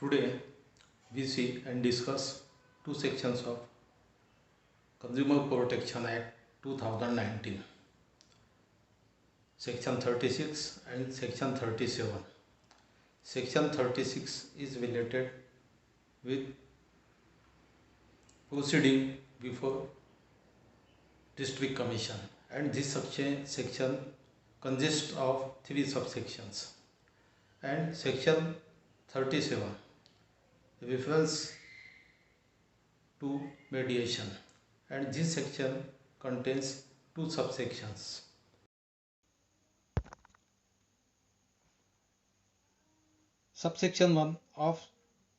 Today we see and discuss two sections of Consumer Protection Act 2019, Section 36 and Section 37. Section 36 is related with proceeding before District Commission, and this section consists of three subsections, and Section 37 refers to mediation, and this section contains two subsections. Subsection 1 of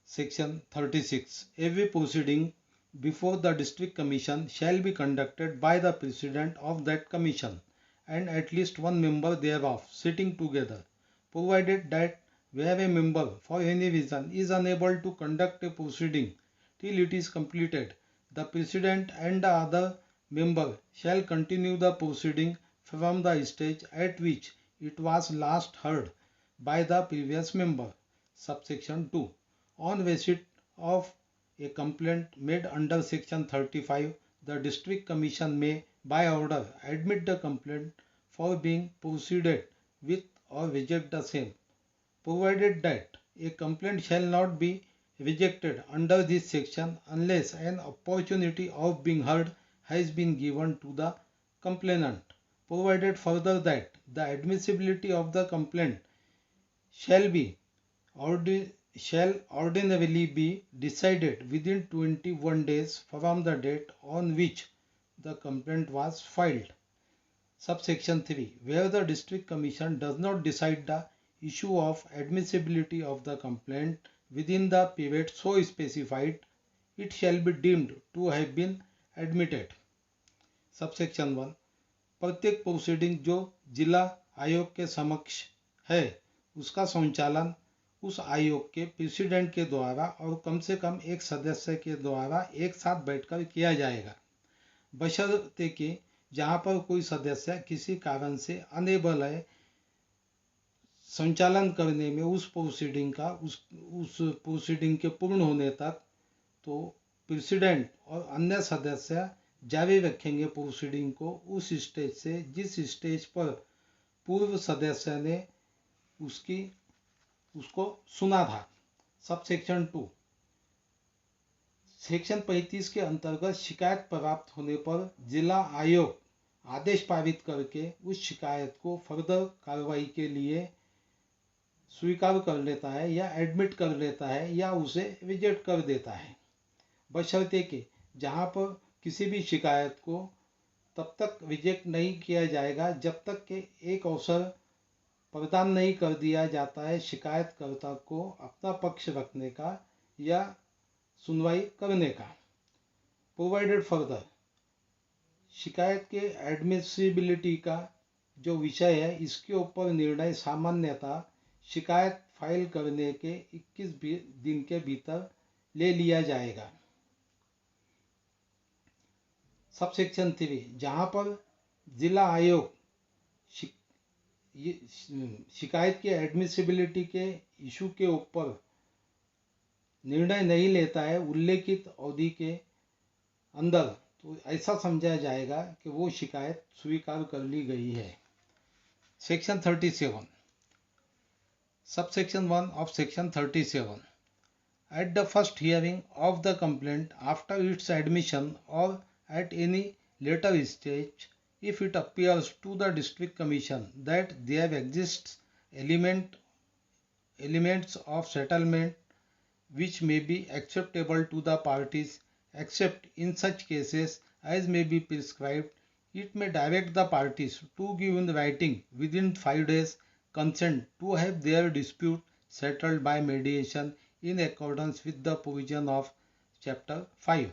Section 36. Every proceeding before the District Commission shall be conducted by the President of that Commission and at least one member thereof sitting together, provided that where a member for any reason is unable to conduct a proceeding till it is completed, the President and the other member shall continue the proceeding from the stage at which it was last heard by the previous member. Subsection 2. On receipt of a complaint made under Section 35, the District Commission may, by order, admit the complaint for being proceeded with or reject the same, provided that a complaint shall not be rejected under this section unless an opportunity of being heard has been given to the complainant, provided further that the admissibility of the complaint shall ordinarily be decided within 21 days from the date on which the complaint was filed. Subsection 3. Where the District Commission does not decide the issue of admissibility of the complaint within the period so specified, it shall be deemed to have been admitted. Subsection 1. प्रत्येक proceeding जो जिला आयोग के समक्ष है उसका संचालन उस आयोग के प्रेसिडेंट के द्वारा और कम से कम एक सदस्य के द्वारा एक साथ बैठकर किया जाएगा, बशर्ते कि जहां पर कोई सदस्य किसी कारण से अनेबल है संचालन करने में उस प्रोसीडिंग के पूर्ण होने तक, तो प्रेसिडेंट और अन्य सदस्य जारी रखेंगे प्रोसीडिंग को उस स्टेज से जिस स्टेज पर पूर्व सदस्य ने उसको सुना था. सबसेक्शन 2. सेक्शन 35 के अंतर्गत शिकायत प्राप्त होने पर जिला आयोग आदेश पारित करके उस शिकायत को फर्दर कार्रवाई के लिए स्वीकार कर लेता है या एडमिट कर लेता है या उसे रिजेक्ट कर देता है, बशर्ते कि जहां पर किसी भी शिकायत को तब तक रिजेक्ट नहीं किया जाएगा जब तक कि एक अवसर प्रदान नहीं कर दिया जाता है शिकायतकर्ता को अपना पक्ष रखने का या सुनवाई करने का. Provided further. शिकायत के एडमिसिबिलिटी का जो विषय है इसके ऊपर निर्णय सामान्यतः शिकायत फाइल करने के 21 दिन के भीतर ले लिया जाएगा. सबसेक्शन 3. जहां पर जिला आयोग शिकायत के एडमिसिबिलिटी के इशू के ऊपर निर्णय नहीं लेता है उल्लेखित अवधि के अंदर, तो ऐसा समझा जाएगा कि वो शिकायत स्वीकार कर ली गई है. Section 37. Subsection 1 of Section 37. At the first hearing of the complaint after its admission or at any later stage, if it appears to the District Commission that there exists elements of settlement which may be acceptable to the parties, except in such cases as may be prescribed, it may direct the parties to give in writing within 5 days consent to have their dispute settled by mediation in accordance with the provision of Chapter 5.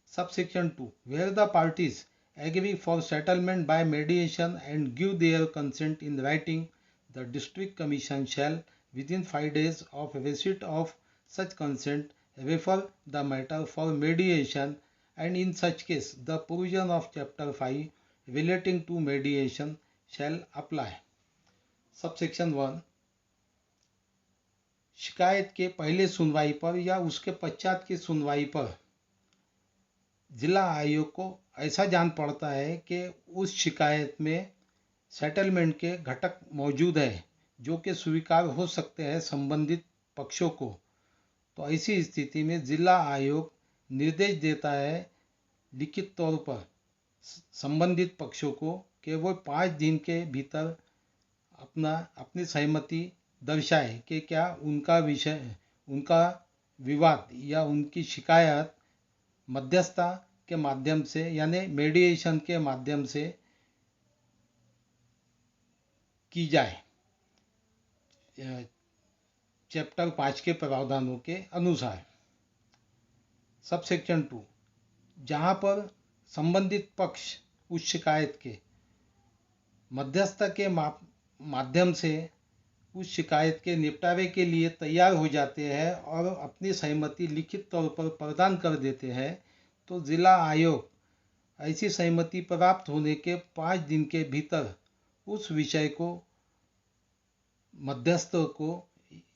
Subsection 2. Where the parties agree for settlement by mediation and give their consent in writing, the District Commission shall, within 5 days of receipt of such consent, refer the matter for mediation, and in such case the provision of Chapter 5 relating to mediation shall apply. Subsection 1. शिकायत के पहले सुनवाई पर या उसके पश्चात की सुनवाई पर जिला आयोग को ऐसा जान पड़ता है कि उस शिकायत में सेटलमेंट के घटक मौजूद है जो कि स्वीकार हो सकते हैं संबंधित पक्षों को, तो ऐसी स्थिति में जिला आयोग निर्देश देता है लिखित तौर पर संबंधित पक्षों को कि वो 5 दिन के भीतर अपनी सहमति दर्शाए कि क्या उनका विवाद या उनकी शिकायत मध्यस्थता के माध्यम से यानी मेडिएशन के माध्यम से की जाए चैप्टर 5 के प्रावधानों के अनुसार। सब सेक्शन 2, जहां पर संबंधित पक्ष उस शिकायत के मध्यस्थता के माध्यम से उस शिकायत के निपटारे के लिए तैयार हो जाते हैं और अपनी सहमति लिखित तौर पर प्रदान कर देते हैं, तो जिला आयोग ऐसी सहमति प्राप्त होने के 5 दिन के भीतर उस विषय को मध्यस्थ को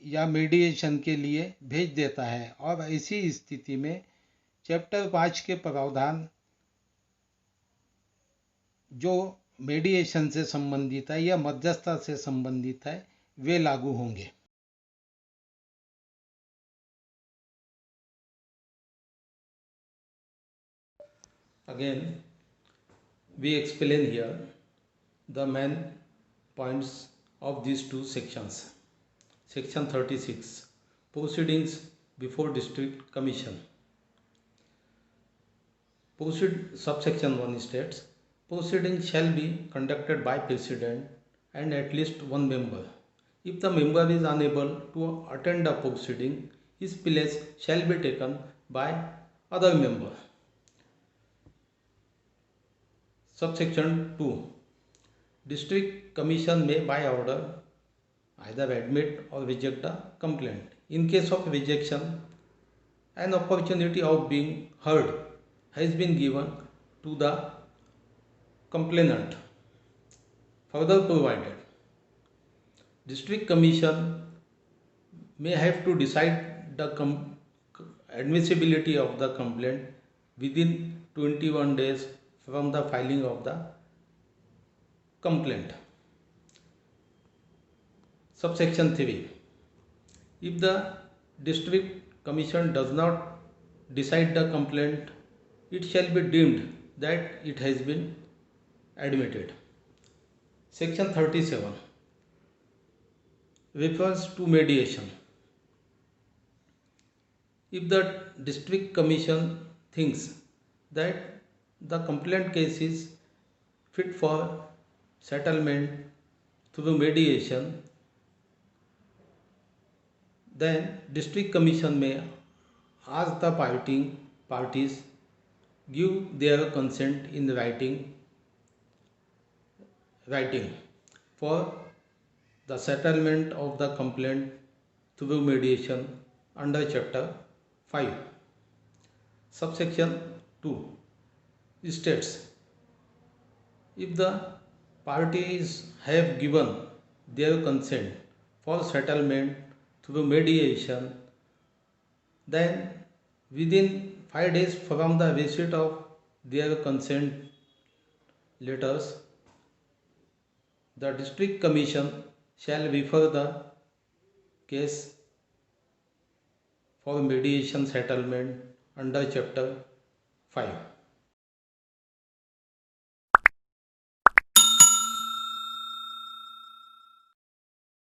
या मीडिएशन के लिए भेज देता है। और ऐसी स्थिति में चैप्टर 5 के प्रावधान जो मीडिएशन से संबंधित है या मध्यस्थता से संबंधित है वे लागू होंगे। Again, we explain here the main points of these two sections. Section 36, Proceedings before District Commission. Subsection 1 states, proceedings shall be conducted by president and at least one member. If the member is unable to attend the proceeding, his place shall be taken by other member. Subsection 2, District Commission may by order either admit or reject the complaint. In case of rejection, an opportunity of being heard has been given to the complainant. Further provided, District Commission may have to decide the admissibility of the complaint within 21 days from the filing of the complaint. Subsection 3, if the District Commission does not decide the complaint, it shall be deemed that it has been admitted. Section 37 refers to mediation. If the District Commission thinks that the complaint case is fit for settlement through mediation, then District Commission may ask the parties give their consent in writing for the settlement of the complaint through mediation under Chapter 5. Subsection 2 states, if the parties have given their consent for settlement through mediation, then within 5 days from the receipt of their consent letters, the District Commission shall refer the case for mediation settlement under Chapter 5.